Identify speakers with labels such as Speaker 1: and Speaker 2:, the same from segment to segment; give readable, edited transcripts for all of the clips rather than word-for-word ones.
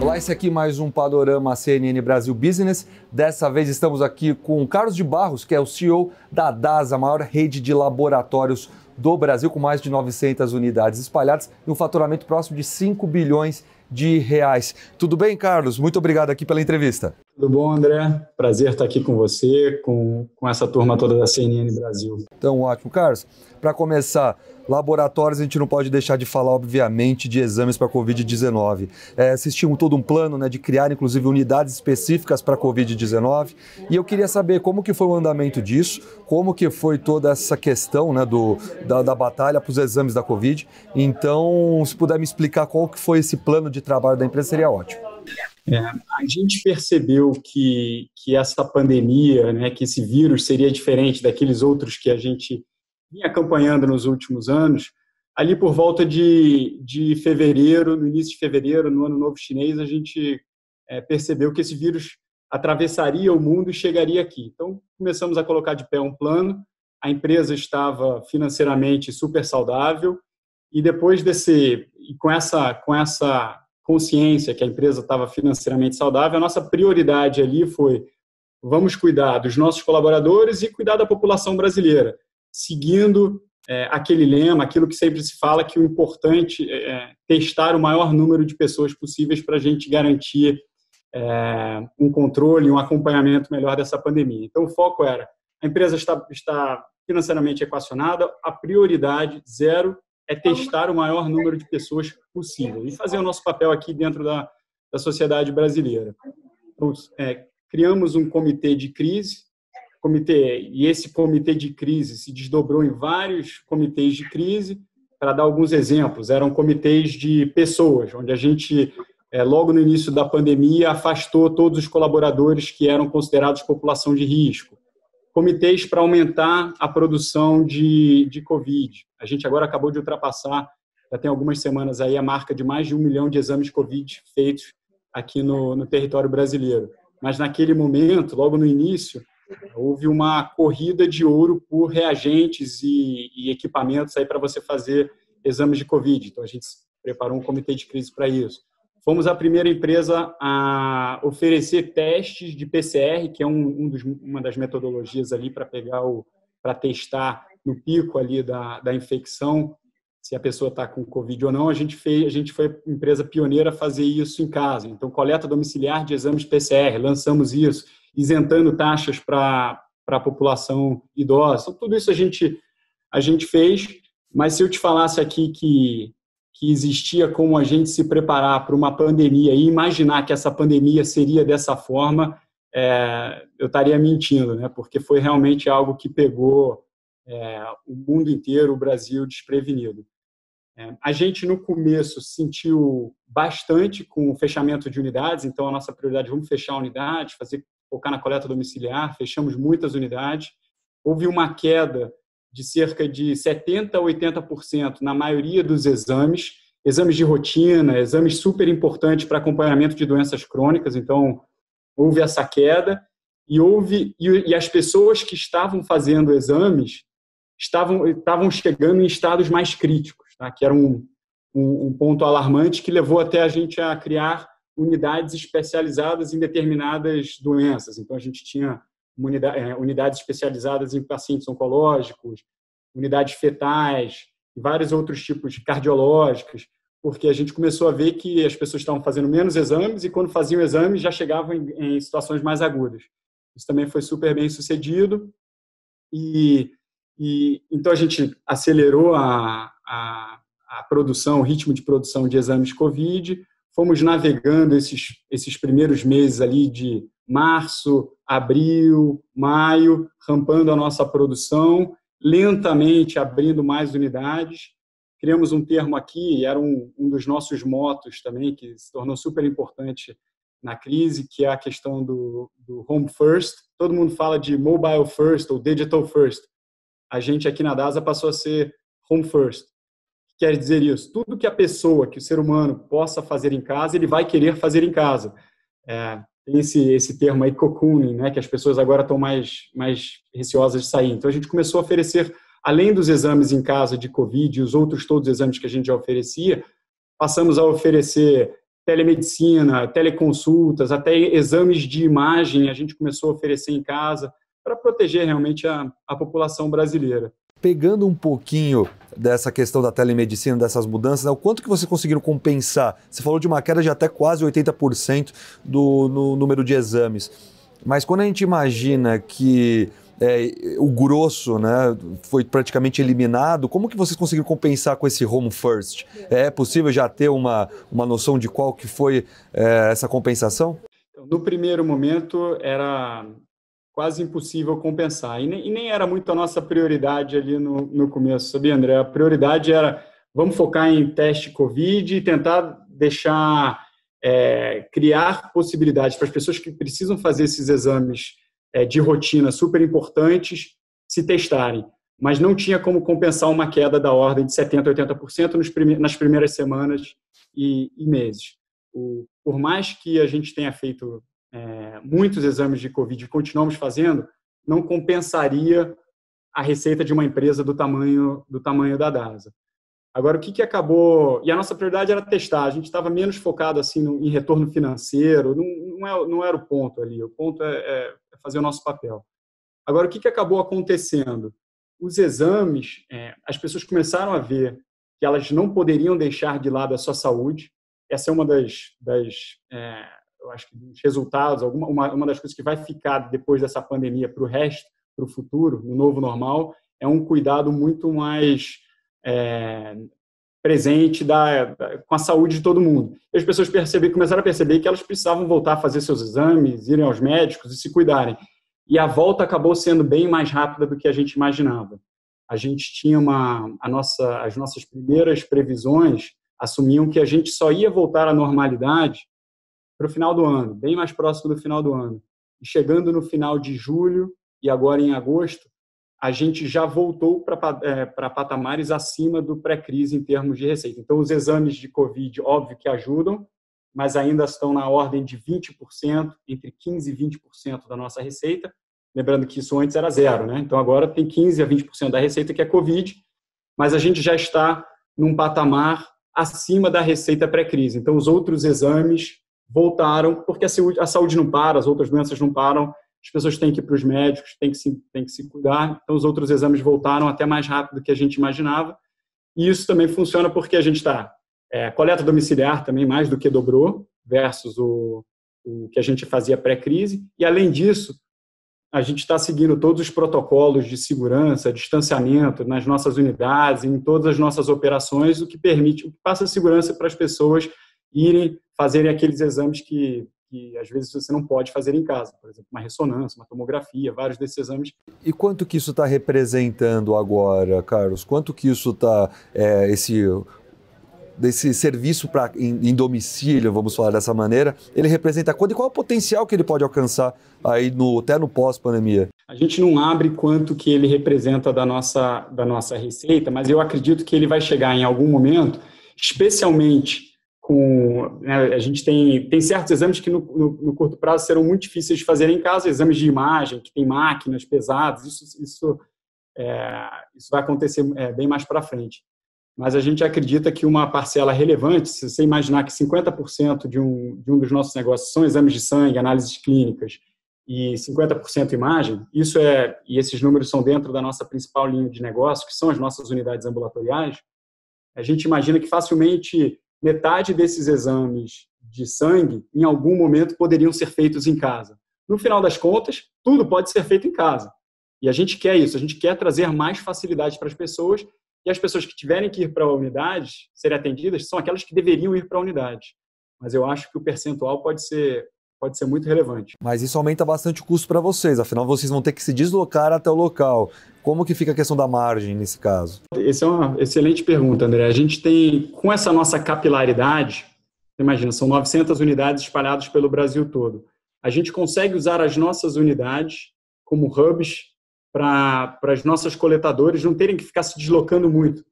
Speaker 1: Olá, esse aqui é mais um Panorama CNN Brasil Business. Dessa vez estamos aqui com Carlos de Barros, que é o CEO da DASA, a maior rede de laboratórios do Brasil, com mais de 900 unidades espalhadas e um faturamento próximo de 5 bilhões de reais. Tudo bem, Carlos? Muito obrigado aqui pela entrevista.
Speaker 2: Tudo bom, André? Prazer estar aqui com você, com essa turma toda da CNN Brasil.
Speaker 1: Então, ótimo. Carlos, para começar, laboratórios, a gente não pode deixar de falar, obviamente, de exames para a Covid-19. Vocês tinham todo um plano, de criar, inclusive, unidades específicas para a Covid-19. E eu queria saber como que foi o andamento disso, como que foi toda essa questão da batalha para os exames da Covid. Então, se puder me explicar qual que foi esse plano de trabalho da empresa, seria ótimo.
Speaker 2: A gente percebeu que essa pandemia, que esse vírus seria diferente daqueles outros que a gente vinha acompanhando nos últimos anos. Ali por volta de fevereiro, no início de fevereiro, no Ano Novo Chinês, a gente percebeu que esse vírus atravessaria o mundo e chegaria aqui. Então, começamos a colocar de pé um plano. A empresa estava financeiramente super saudável e depois com essa consciência que a empresa estava financeiramente saudável, a nossa prioridade ali foi: vamos cuidar dos nossos colaboradores e cuidar da população brasileira, seguindo aquele lema, aquilo que sempre se fala, que o importante é testar o maior número de pessoas possíveis para a gente garantir um controle, um acompanhamento melhor dessa pandemia. Então, o foco era: a empresa está financeiramente equacionada, a prioridade zero é testar o maior número de pessoas possível e fazer o nosso papel aqui dentro da sociedade brasileira. Então, criamos um comitê de crise, e esse comitê de crise se desdobrou em vários comitês de crise. Para dar alguns exemplos, eram comitês de pessoas, onde a gente, logo no início da pandemia, afastou todos os colaboradores que eram considerados população de risco. Comitês para aumentar a produção de Covid. A gente agora acabou de ultrapassar, já tem algumas semanas aí, a marca de mais de 1 milhão de exames Covid feitos aqui no território brasileiro. Mas naquele momento, logo no início, houve uma corrida de ouro por reagentes e equipamentos aí para você fazer exames de Covid. Então, a gente preparou um comitê de crise para isso. Fomos a primeira empresa a oferecer testes de PCR, que é uma das metodologias ali para testar no pico ali da infecção, se a pessoa está com Covid ou não. A gente foi a empresa pioneira a fazer isso em casa. Então, coleta domiciliar de exames PCR, lançamos isso, isentando taxas para a população idosa. Então, tudo isso a gente fez, mas se eu te falasse aqui que existia como a gente se preparar para uma pandemia e imaginar que essa pandemia seria dessa forma, eu estaria mentindo, porque foi realmente algo que pegou o mundo inteiro, o Brasil, desprevenido. A gente, no começo, sentiu bastante com o fechamento de unidades. Então, a nossa prioridade: vamos fechar unidades, focar na coleta domiciliar. Fechamos muitas unidades. Houve uma queda de cerca de 70% a 80% na maioria dos exames de rotina, exames super importantes para acompanhamento de doenças crônicas. Então, houve essa queda e as pessoas que estavam fazendo exames estavam chegando em estados mais críticos, que era um ponto alarmante que levou até a gente a criar unidades especializadas em determinadas doenças. Então, a gente tinha unidades especializadas em pacientes oncológicos, unidades fetais, e vários outros tipos de cardiológicos, porque a gente começou a ver que as pessoas estavam fazendo menos exames e, quando faziam exames, já chegavam em situações mais agudas. Isso também foi super bem sucedido. Então, a gente acelerou a produção, o ritmo de produção de exames Covid. Fomos navegando esses primeiros meses ali de março, abril, maio, rampando a nossa produção, lentamente abrindo mais unidades. Criamos um termo aqui, era um dos nossos motos também, que se tornou super importante na crise, que é a questão do home first. Todo mundo fala de mobile first ou digital first. A gente aqui na DASA passou a ser home first. Quer dizer isso: tudo que o ser humano possa fazer em casa, ele vai querer fazer em casa. Tem esse termo aí, cocooning, que as pessoas agora estão mais receosas de sair. Então, a gente começou a oferecer além dos exames em casa de Covid e os outros todos os exames que a gente já oferecia, passamos a oferecer telemedicina, teleconsultas, até exames de imagem a gente começou a oferecer em casa para proteger realmente a população brasileira.
Speaker 1: Pegando um pouquinho dessa questão da telemedicina, dessas mudanças, né, o quanto que vocês conseguiram compensar? Você falou de uma queda de até quase 80% no número de exames. Mas quando a gente imagina que o grosso, né, foi praticamente eliminado, como que vocês conseguiram compensar com esse home first? É possível já ter uma noção de qual que foi essa compensação?
Speaker 2: No primeiro momento era quase impossível compensar. E nem era muito a nossa prioridade ali no começo, sabia, André? A prioridade era, vamos focar em teste Covid e tentar criar possibilidades para as pessoas que precisam fazer esses exames de rotina super importantes se testarem. Mas não tinha como compensar uma queda da ordem de 70%, 80% nas primeiras semanas e meses. Por mais que a gente tenha feito muitos exames de Covid e continuamos fazendo, não compensaria a receita de uma empresa do tamanho da Dasa. Agora, o que acabou... E a nossa prioridade era testar, a gente estava menos focado assim, em retorno financeiro, não era o ponto ali, o ponto é fazer o nosso papel. Agora, o que acabou acontecendo? Os exames, as pessoas começaram a ver que elas não poderiam deixar de lado a sua saúde. Essa é uma eu acho que dos resultados, uma das coisas que vai ficar depois dessa pandemia para o resto, para o futuro, no novo normal, é um cuidado muito mais presente com a saúde de todo mundo. E as pessoas começaram a perceber que elas precisavam voltar a fazer seus exames, irem aos médicos e se cuidarem. E a volta acabou sendo bem mais rápida do que a gente imaginava. A gente tinha as nossas primeiras previsões assumiam que a gente só ia voltar à normalidade para o final do ano, bem mais próximo do final do ano. E chegando no final de julho e agora em agosto, a gente já voltou para patamares acima do pré-crise em termos de receita. Então, os exames de Covid, óbvio que ajudam, mas ainda estão na ordem de 20%, entre 15% e 20% da nossa receita. Lembrando que isso antes era zero, né? Então, agora tem 15% a 20% da receita que é Covid, mas a gente já está num patamar acima da receita pré-crise. Então, os outros exames voltaram, porque a saúde não para, as outras doenças não param, as pessoas têm que ir para os médicos, têm que se cuidar. Então, os outros exames voltaram até mais rápido do que a gente imaginava. E isso também funciona porque a gente está... coleta domiciliar também mais do que dobrou, versus o que a gente fazia pré-crise. E, além disso, a gente está seguindo todos os protocolos de segurança, distanciamento nas nossas unidades, em todas as nossas operações, o que passa segurança para as pessoas irem fazerem aqueles exames que às vezes você não pode fazer em casa, por exemplo, uma ressonância, uma tomografia, vários desses exames.
Speaker 1: E quanto que isso está representando agora, Carlos? Quanto que isso está, desse serviço em domicílio, vamos falar dessa maneira, ele representa quanto e qual é o potencial que ele pode alcançar aí até no pós-pandemia?
Speaker 2: A gente não abre quanto que ele representa da nossa receita, mas eu acredito que ele vai chegar em algum momento, especialmente a gente tem certos exames que no curto prazo serão muito difíceis de fazer em casa, exames de imagem, que tem máquinas pesadas, isso vai acontecer bem mais para frente. Mas a gente acredita que uma parcela relevante, se você imaginar que 50% de um dos nossos negócios são exames de sangue, análises clínicas, e 50% imagem, e esses números são dentro da nossa principal linha de negócio, que são as nossas unidades ambulatoriais, a gente imagina que facilmente metade desses exames de sangue, em algum momento, poderiam ser feitos em casa. No final das contas, tudo pode ser feito em casa. E a gente quer isso, a gente quer trazer mais facilidade para as pessoas, e as pessoas que tiverem que ir para a unidade, serem atendidas, são aquelas que deveriam ir para a unidade. Mas eu acho que o percentual pode ser muito relevante.
Speaker 1: Mas isso aumenta bastante o custo para vocês, afinal vocês vão ter que se deslocar até o local. Como que fica a questão da margem nesse caso?
Speaker 2: Essa é uma excelente pergunta, André. A gente tem, com essa nossa capilaridade, imagina, são 900 unidades espalhadas pelo Brasil todo. A gente consegue usar as nossas unidades como hubs para as nossas coletadoras não terem que ficar se deslocando muito.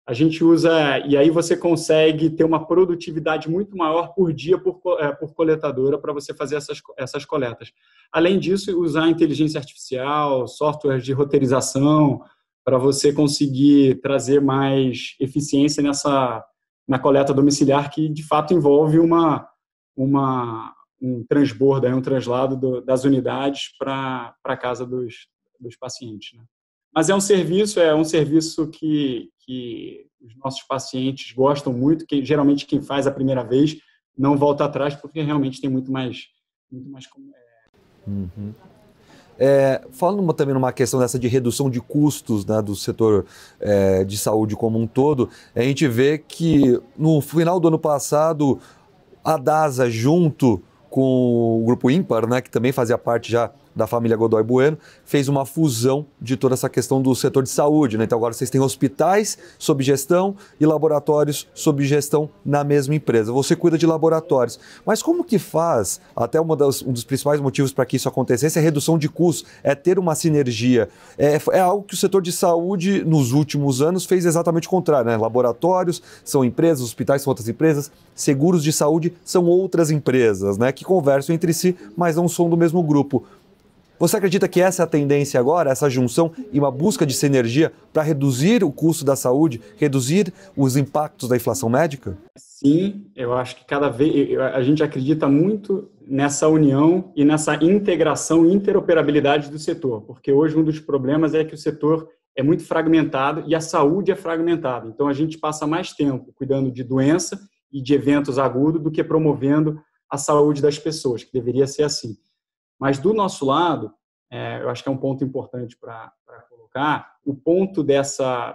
Speaker 2: A gente usa, e aí você consegue ter uma produtividade muito maior por dia por coletadora para você fazer essas coletas. Além disso, usar inteligência artificial, softwares de roteirização, para você conseguir trazer mais eficiência na coleta domiciliar, que de fato envolve um transbordo, um translado das unidades para a casa dos pacientes, né? Mas é um serviço que os nossos pacientes gostam muito, que geralmente quem faz a primeira vez não volta atrás, porque realmente tem muito mais.
Speaker 1: Uhum. Falando também numa questão dessa de redução de custos, né, do setor de saúde como um todo, a gente vê que no final do ano passado a DASA, junto com o Grupo Ímpar, né, que também fazia parte já da família Godoy Bueno, fez uma fusão de toda essa questão do setor de saúde, né? Então agora vocês têm hospitais sob gestão e laboratórios sob gestão na mesma empresa. Você cuida de laboratórios. Mas como que faz? Até um dos principais motivos para que isso acontecesse é a redução de custos, é ter uma sinergia. É algo que o setor de saúde nos últimos anos fez exatamente o contrário, né? Laboratórios são empresas, hospitais são outras empresas, seguros de saúde são outras empresas, né? Que conversam entre si, mas não são do mesmo grupo. Você acredita que essa é a tendência agora, essa junção e uma busca de sinergia para reduzir o custo da saúde, reduzir os impactos da inflação médica?
Speaker 2: Sim, eu acho que cada vez a gente acredita muito nessa união e nessa integração e interoperabilidade do setor, porque hoje um dos problemas é que o setor é muito fragmentado e a saúde é fragmentada. Então a gente passa mais tempo cuidando de doença e de eventos agudos do que promovendo a saúde das pessoas, que deveria ser assim. Mas, do nosso lado, eu acho que é um ponto importante para colocar, o ponto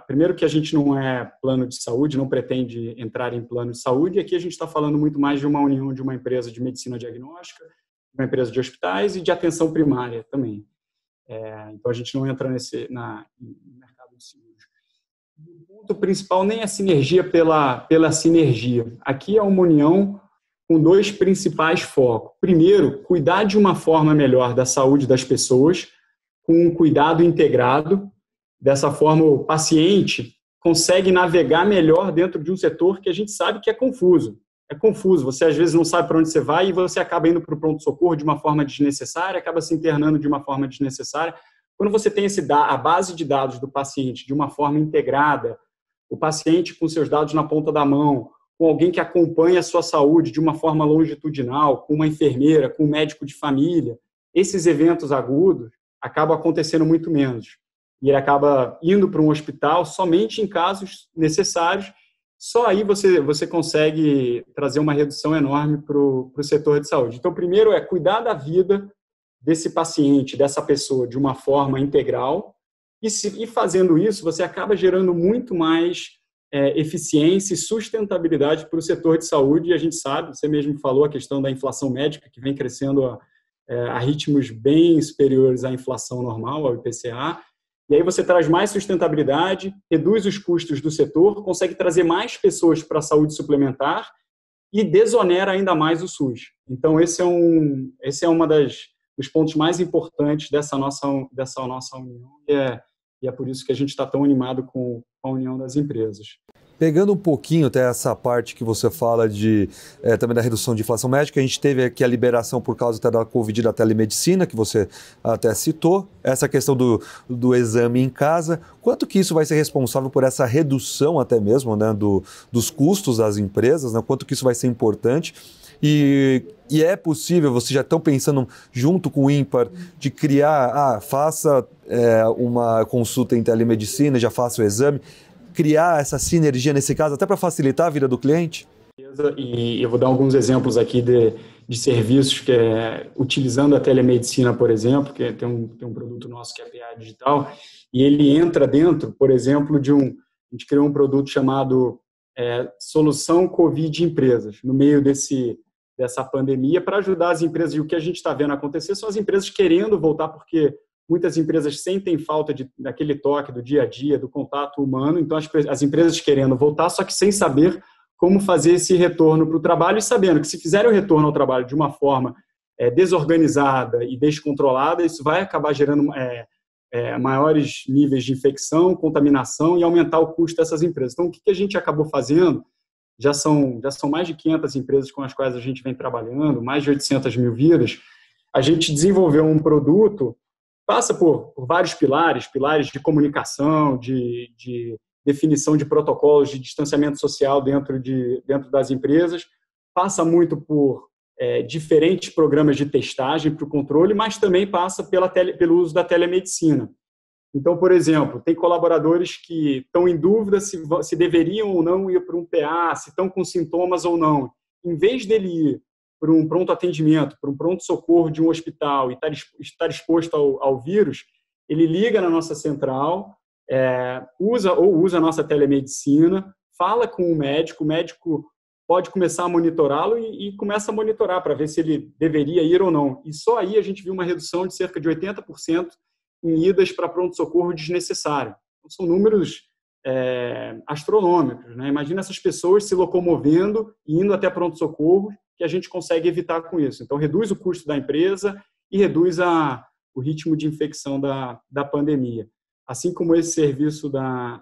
Speaker 2: primeiro que a gente não é plano de saúde, não pretende entrar em plano de saúde, e aqui a gente está falando muito mais de uma união de uma empresa de medicina diagnóstica, uma empresa de hospitais e de atenção primária também. Então, a gente não entra no mercado de seguros. O ponto principal nem é sinergia pela sinergia. Aqui é uma união com dois principais focos. Primeiro, cuidar de uma forma melhor da saúde das pessoas, com um cuidado integrado. Dessa forma, o paciente consegue navegar melhor dentro de um setor que a gente sabe que é confuso. É confuso, você às vezes não sabe para onde você vai e você acaba indo para o pronto-socorro de uma forma desnecessária, acaba se internando de uma forma desnecessária. Quando você tem a base de dados do paciente de uma forma integrada, o paciente com seus dados na ponta da mão, com alguém que acompanha a sua saúde de uma forma longitudinal, com uma enfermeira, com um médico de família, esses eventos agudos acabam acontecendo muito menos. E ele acaba indo para um hospital somente em casos necessários. Só aí você consegue trazer uma redução enorme para o setor de saúde. Então, primeiro é cuidar da vida desse paciente, dessa pessoa, de uma forma integral. E fazendo isso, você acaba gerando muito mais eficiência e sustentabilidade para o setor de saúde, e a gente sabe, você mesmo falou a questão da inflação médica, que vem crescendo a ritmos bem superiores à inflação normal, ao IPCA, e aí você traz mais sustentabilidade, reduz os custos do setor, consegue trazer mais pessoas para a saúde suplementar e desonera ainda mais o SUS. Então, esse é uma dos pontos mais importantes dessa nossa união, e é por isso que a gente está tão animado com a união das empresas.
Speaker 1: Pegando um pouquinho até essa parte que você fala também da redução de inflação médica, a gente teve aqui a liberação por causa até da Covid da telemedicina, que você até citou, essa questão do exame em casa. Quanto que isso vai ser responsável por essa redução até mesmo, né, dos custos das empresas, né? Quanto que isso vai ser importante? E é possível, vocês já estão pensando junto com o Ímpar de criar, faça uma consulta em telemedicina, já faça o exame, criar essa sinergia nesse caso, até para facilitar a vida do cliente?
Speaker 2: E eu vou dar alguns exemplos aqui de serviços que utilizando a telemedicina, por exemplo, que tem um produto nosso que é a PA Digital, e ele entra dentro, por exemplo, a gente criou um produto chamado Solução Covid Empresas, no meio dessa pandemia, para ajudar as empresas. E o que a gente está vendo acontecer são as empresas querendo voltar, porque muitas empresas sentem falta daquele toque do dia a dia, do contato humano. Então, as empresas querendo voltar, só que sem saber como fazer esse retorno para o trabalho, e sabendo que se fizerem o retorno ao trabalho de uma forma desorganizada e descontrolada, isso vai acabar gerando maiores níveis de infecção, contaminação e aumentar o custo dessas empresas. Então, o que a gente acabou fazendo? Já são mais de 500 empresas com as quais a gente vem trabalhando, mais de 800 mil vidas. A gente desenvolveu um produto passa por vários pilares de comunicação, de definição de protocolos de distanciamento social dentro das empresas, passa muito por diferentes programas de testagem para o controle, mas também passa pelo uso da telemedicina. Então, por exemplo, tem colaboradores que estão em dúvida se deveriam ou não ir para um PA, se estão com sintomas ou não. Em vez dele ir para um pronto atendimento, para um pronto-socorro de um hospital e estar exposto ao vírus, ele liga na nossa central, usa a nossa telemedicina, fala com o médico pode começar a monitorá-lo e começa a monitorar para ver se ele deveria ir ou não. E só aí a gente viu uma redução de cerca de 80% em idas para pronto-socorro desnecessário. Então, são números astronômicos, né? Imagina essas pessoas se locomovendo e indo até pronto-socorro, que a gente consegue evitar com isso. Então, reduz o custo da empresa e reduz o ritmo de infecção da pandemia. Assim como esse serviço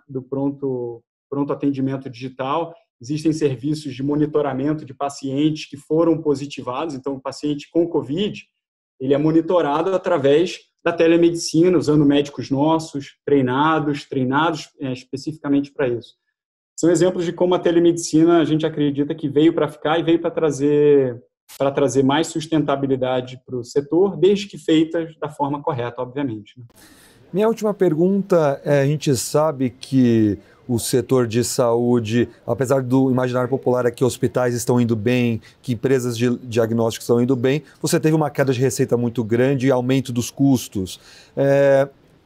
Speaker 2: do pronto atendimento digital, existem serviços de monitoramento de pacientes que foram positivados. Então, o paciente com Covid, ele é monitorado através da telemedicina, usando médicos nossos, treinados especificamente para isso. São exemplos de como a telemedicina, a gente acredita que veio para ficar e veio para trazer mais sustentabilidade para o setor, desde que feitas da forma correta, obviamente.
Speaker 1: Minha última pergunta a gente sabe que o setor de saúde, apesar do imaginário popular é que hospitais estão indo bem, que empresas de diagnóstico estão indo bem, você teve uma queda de receita muito grande e aumento dos custos.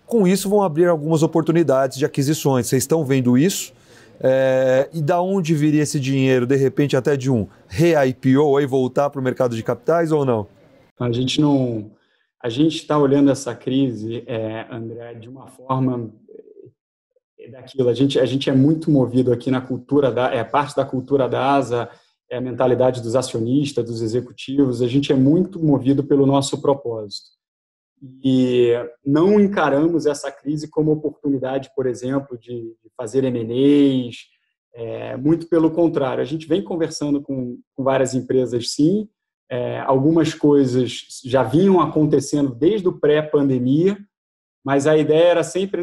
Speaker 1: Com isso vão abrir algumas oportunidades de aquisições. Vocês estão vendo isso? E da onde viria esse dinheiro, de repente até de um re-IPO, aí voltar para o mercado de capitais ou não?
Speaker 2: A gente está olhando essa crise, André, de uma forma daquilo. A gente é muito movido aqui na cultura, parte da cultura da ASA, a mentalidade dos acionistas, dos executivos. A gente é muito movido pelo nosso propósito. E não encaramos essa crise como oportunidade, por exemplo, de fazer M&As, muito pelo contrário. A gente vem conversando com várias empresas, sim. Algumas coisas já vinham acontecendo desde o pré-pandemia, mas a ideia era sempre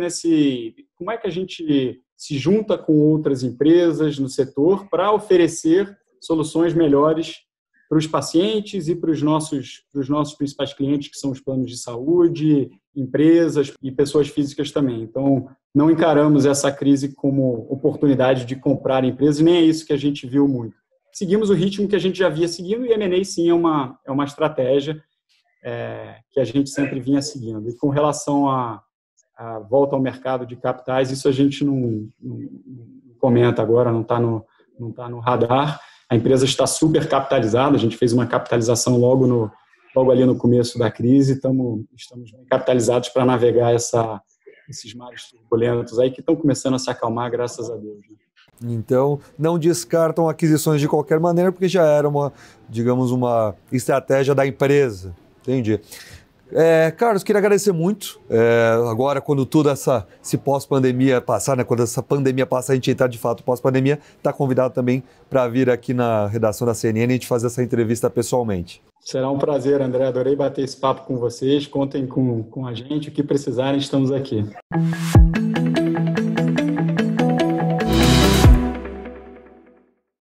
Speaker 2: como é que a gente se junta com outras empresas no setor para oferecer soluções melhores para os pacientes e para os nossos principais clientes, que são os planos de saúde, empresas e pessoas físicas também. Então, não encaramos essa crise como oportunidade de comprar empresas, nem é isso que a gente viu muito. Seguimos o ritmo que a gente já via seguindo, e M&A, sim, é uma estratégia que a gente sempre vinha seguindo. E com relação à volta ao mercado de capitais, isso a gente não comenta agora, não está no radar. A empresa está super capitalizada, a gente fez uma capitalização logo ali no começo da crise, estamos bem capitalizados para navegar esses mares turbulentos aí que estão começando a se acalmar, graças a Deus. Né?
Speaker 1: Então, não descartam aquisições de qualquer maneira, porque já era uma estratégia da empresa. Entendi. Carlos, queria agradecer muito. Agora, quando toda esse pós-pandemia passar, né, quando essa pandemia passar, a gente entrar de fato pós-pandemia, está convidado também para vir aqui na redação da CNN e a gente fazer essa entrevista pessoalmente.
Speaker 2: Será um prazer, André. Adorei bater esse papo com vocês. Contem com a gente. O que precisarem, estamos aqui.